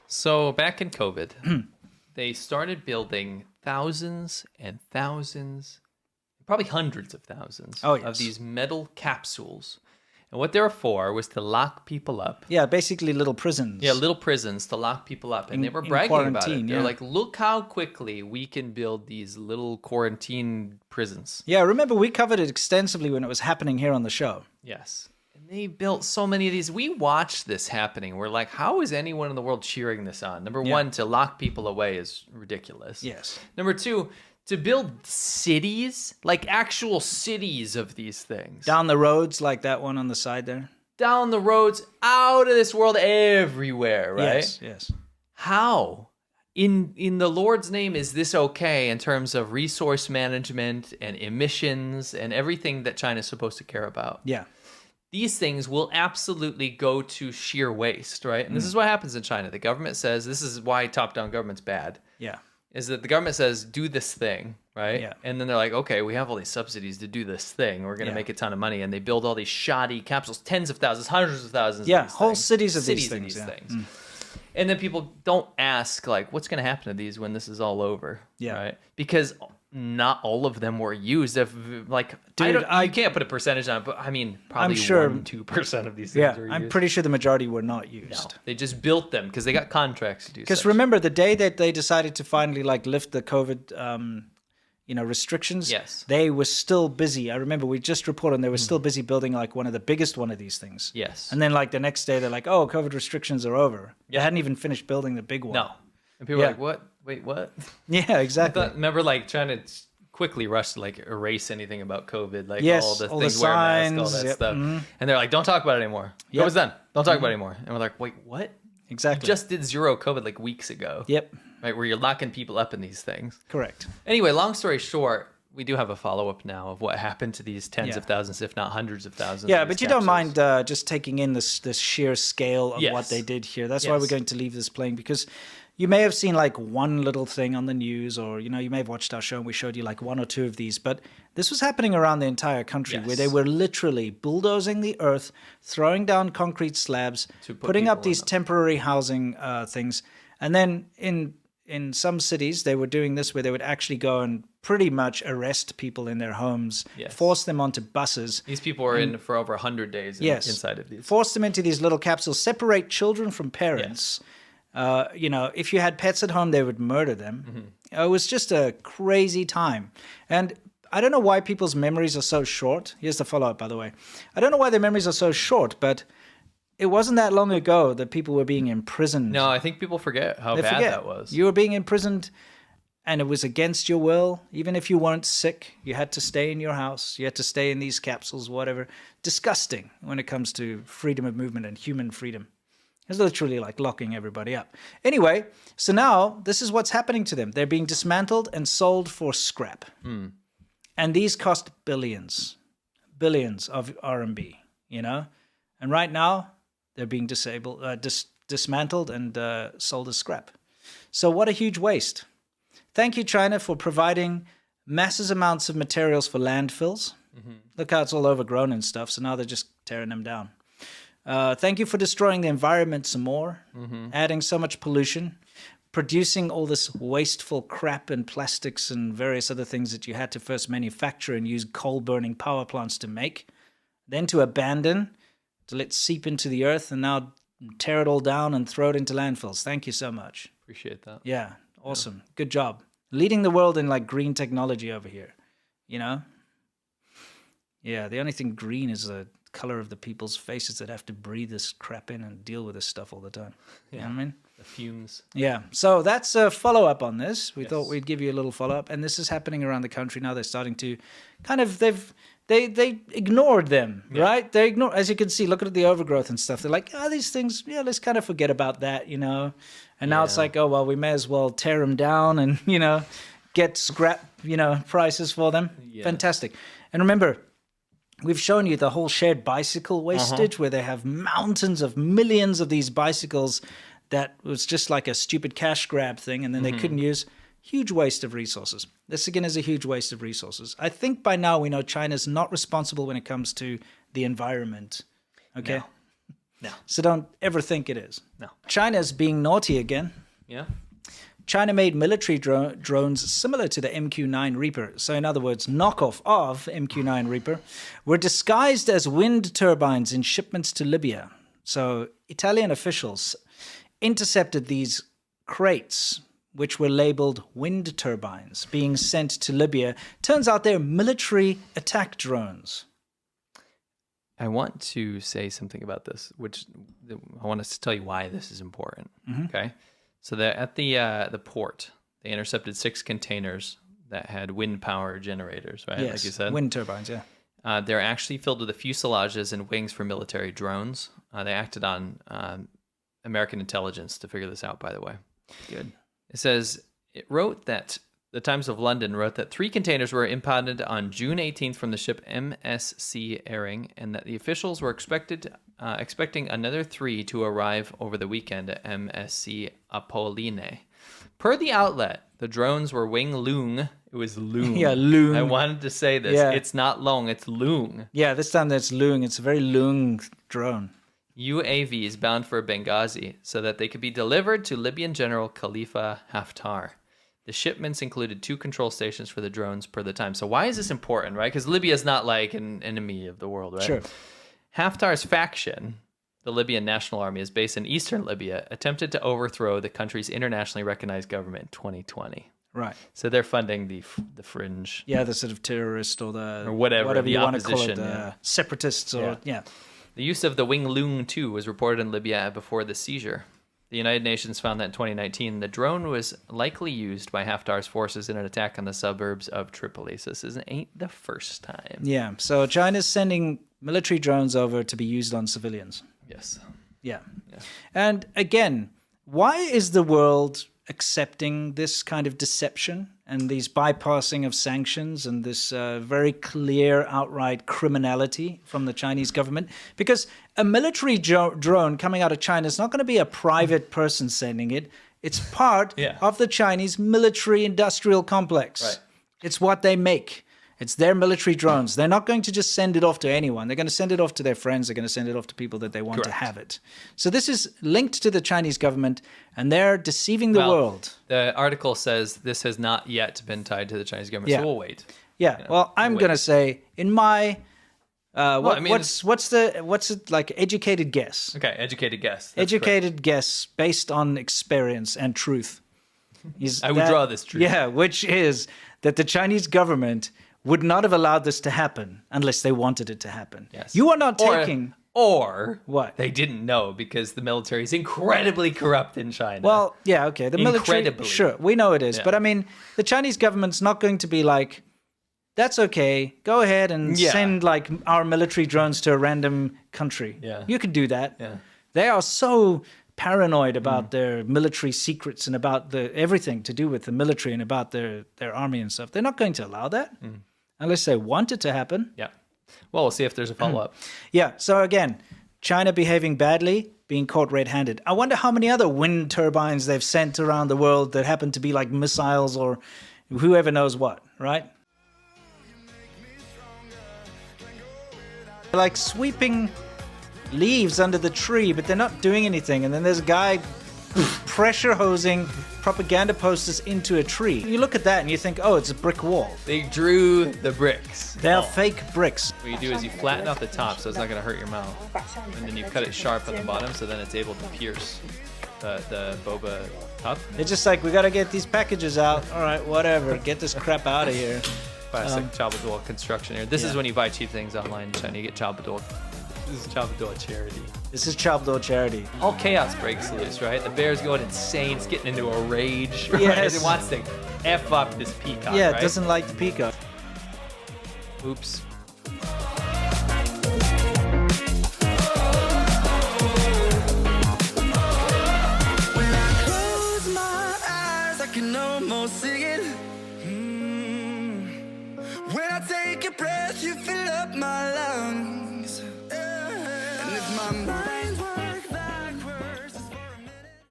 So back in COVID, they started building thousands and thousands, probably hundreds of thousands of these metal capsules. And what they were for was to lock people up. Yeah, basically little prisons. Yeah, little prisons to lock people up. And they were bragging about it. They're like, look how quickly we can build these little quarantine prisons. Yeah, remember we covered it extensively when it was happening here on the show. Yes. And they built so many of these. We watched this happening. We're like, how is anyone in the world cheering this on? Number one, to lock people away is ridiculous. Yes. Number two, to build cities, like actual cities of these things. Down the roads, like that one on the side there. Down the roads, out of this world, everywhere, right? Yes, yes. How? In the Lord's name, is this okay in terms of resource management and emissions and everything that China is supposed to care about? Yeah. These things will absolutely go to sheer waste, right? And this is what happens in China. The government says, this is why top-down government's bad. Yeah. Is that the government says, do this thing, right? Yeah. And then they're like, okay, we have all these subsidies to do this thing. We're going to make a ton of money. And they build all these shoddy capsules, tens of thousands, hundreds of thousands of these whole things. cities of these things. things. And then people don't ask, like, what's going to happen to these when this is all over? Yeah. Right? Because not all of them were used. If, like, Dude, I can't put a percentage on it, but I mean, probably I'm sure, 1-2% of these things were used. I'm pretty sure the majority were not used. No, they just built them because they got contracts to do. Because remember, the day that they decided to finally like lift the COVID, restrictions. Yes. They were still busy. I remember we just reported they were still busy building like one of the biggest one of these things. Yes. And then like the next day they're like, oh, COVID restrictions are over. They hadn't even finished building the big one. No. And people were like, what? Wait, what? Yeah, exactly. Remember, like, trying to quickly rush to, like, erase anything about COVID, like all the all things, the wear a signs, mask, all that stuff. Mm-hmm. And they're like, don't talk about it anymore. COVID's done. Don't talk about it anymore. And we're like, wait, what? Exactly. You just did zero COVID like weeks ago. Yep. Right, where you're locking people up in these things. Correct. Anyway, long story short, we do have a follow-up now of what happened to these tens of thousands, if not hundreds of thousands. Yeah, of but you capsules. don't mind just taking in this sheer scale of what they did here. That's why we're going to leave this playing, because you may have seen like one little thing on the news, or you may have watched our show and we showed you like one or two of these, but this was happening around the entire country where they were literally bulldozing the earth, throwing down concrete slabs, putting up these temporary housing things, and then in some cities, they were doing this where they would actually go and pretty much arrest people in their homes, force them onto buses. These people were in for over 100 days inside of these. Force them into these little capsules, separate children from parents. If you had pets at home, they would murder them. It was just a crazy time. And I don't know why people's memories are so short. Here's the follow-up, by the way. I don't know why their memories are so short, but it wasn't that long ago that people were being imprisoned. No, I think people forget how bad that was. You were being imprisoned, and it was against your will. Even if you weren't sick, you had to stay in your house. You had to stay in these capsules, whatever. Disgusting when it comes to freedom of movement and human freedom. It's literally like locking everybody up. Anyway, so now this is what's happening to them. They're being dismantled and sold for scrap. And these cost billions of RMB, And right now, they're being dismantled and sold as scrap. So what a huge waste. Thank you, China, for providing massive amounts of materials for landfills. Look how it's all overgrown and stuff, so now they're just tearing them down. Thank you for destroying the environment some more, adding so much pollution, producing all this wasteful crap and plastics and various other things that you had to first manufacture and use coal-burning power plants to make, then to abandon, to let seep into the earth, and now tear it all down and throw it into landfills. Thank you so much. Appreciate that. Yeah, awesome. Good job. Leading the world in like green technology over here, Yeah, the only thing green is the color of the people's faces that have to breathe this crap in and deal with this stuff all the time. You know what I mean? The fumes. Yeah. So that's a follow-up on this. We thought we'd give you a little follow-up, and this is happening around the country now. They're starting to kind of, they ignored them, right? They ignore, as you can see, look at the overgrowth and stuff. They're like, these things, let's kind of forget about that, And now it's like, oh, well, we may as well tear them down and, get scrap, prices for them. Yeah. Fantastic. And remember, we've shown you the whole shared bicycle wastage where they have mountains of millions of these bicycles that was just like a stupid cash grab thing, and then they couldn't use. Huge waste of resources. This, again, is a huge waste of resources. I think by now we know China's not responsible when it comes to the environment. Okay? No. So don't ever think it is. No. China's being naughty again. Yeah. China made military drones similar to the MQ-9 Reaper. So in other words, knockoff of MQ-9 Reaper, were disguised as wind turbines in shipments to Libya. So Italian officials intercepted these crates, which were labeled wind turbines, being sent to Libya. Turns out they're military attack drones. I want to say something about this, which I want us to tell you why this is important. Okay, so they're at the port. They intercepted 6 containers that had wind power generators, right? Yes, like you said, wind turbines. Yeah, they're actually filled with the fuselages and wings for military drones. They acted on American intelligence to figure this out. By the way, good. It says it wrote that. The Times of London wrote that 3 containers were impounded on June 18th from the ship MSC Airing, and that the officials were expecting another 3 to arrive over the weekend at MSC Apolline. Per the outlet, the drones were Wing Lung. It was Lung. Yeah, Lung. I wanted to say this. Yeah. It's not Long, it's Lung. Yeah, this time that's Lung. It's a very Lung drone. UAVs bound for Benghazi so that they could be delivered to Libyan General Khalifa Haftar. The shipments included 2 control stations for the drones per the time. So why is this important, right? Because Libya is not like an enemy of the world, right? Sure. Haftar's faction, the Libyan National Army, is based in eastern Libya, attempted to overthrow the country's internationally recognized government in 2020. Right. So they're funding the fringe. Yeah, the sort of terrorist or whatever you want to call it, yeah. Separatists or, yeah. The use of the Wing Lung 2 was reported in Libya before the seizure. The United Nations found that in 2019, the drone was likely used by Haftar's forces in an attack on the suburbs of Tripoli. So this ain't the first time. Yeah, so China's sending military drones over to be used on civilians. Yes. Yeah. And again, why is the world accepting this kind of deception and these bypassing of sanctions and this very clear, outright criminality from the Chinese government? Because a military drone coming out of China is not going to be a private person sending it. It's part of the Chinese military industrial complex. Right. It's what they make. It's their military drones. They're not going to just send it off to anyone. They're going to send it off to their friends. They're going to send it off to people that they want to have it. So this is linked to the Chinese government, and they're deceiving the world. The article says this has not yet been tied to the Chinese government, so we'll wait. Yeah, well, I'm going to say, in my... what's it like? Educated guess. Okay, educated guess. That's educated guess based on experience and truth. I would draw this truth. Yeah, which is that the Chinese government would not have allowed this to happen unless they wanted it to happen. Yes. You are not taking... Or what? They didn't know because the military is incredibly corrupt in China. Well, yeah, okay. The military... Incredibly. Sure, we know it is. Yeah. But I mean, the Chinese government's not going to be like, that's okay, go ahead and send like our military drones to a random country. Yeah. You could do that. Yeah. They are so paranoid about their military secrets and about everything to do with the military and about their army and stuff. They're not going to allow that unless they want it to happen. Yeah. Well, we'll see if there's a follow-up. Yeah. So again, China behaving badly, being caught red-handed. I wonder how many other wind turbines they've sent around the world that happen to be like missiles or whoever knows what, right? Like sweeping leaves under the tree, but they're not doing anything. And then there's a guy pressure hosing propaganda posters into a tree. You look at that and you think, oh, it's a brick wall. They drew the bricks. They're fake bricks. What you do is you flatten out the top so it's not going to hurt your mouth. And then you cut it sharp at the bottom so then it's able to pierce the boba top. It's just like, we got to get these packages out. All right, whatever. Get this crap out of here. Classic Chabadul construction here. This is when you buy cheap things online in China. You get Chabadul. This is Chabadul charity. This is Chabadul charity. All chaos breaks loose, right? The bear's going insane. It's getting into a rage. Right? Yes. It wants to F up this peacock, Yeah, right? it doesn't like the peacock. Oops. When I close my eyes, I can almost see it. When I take a breath, you fill up my lungs. And if my mind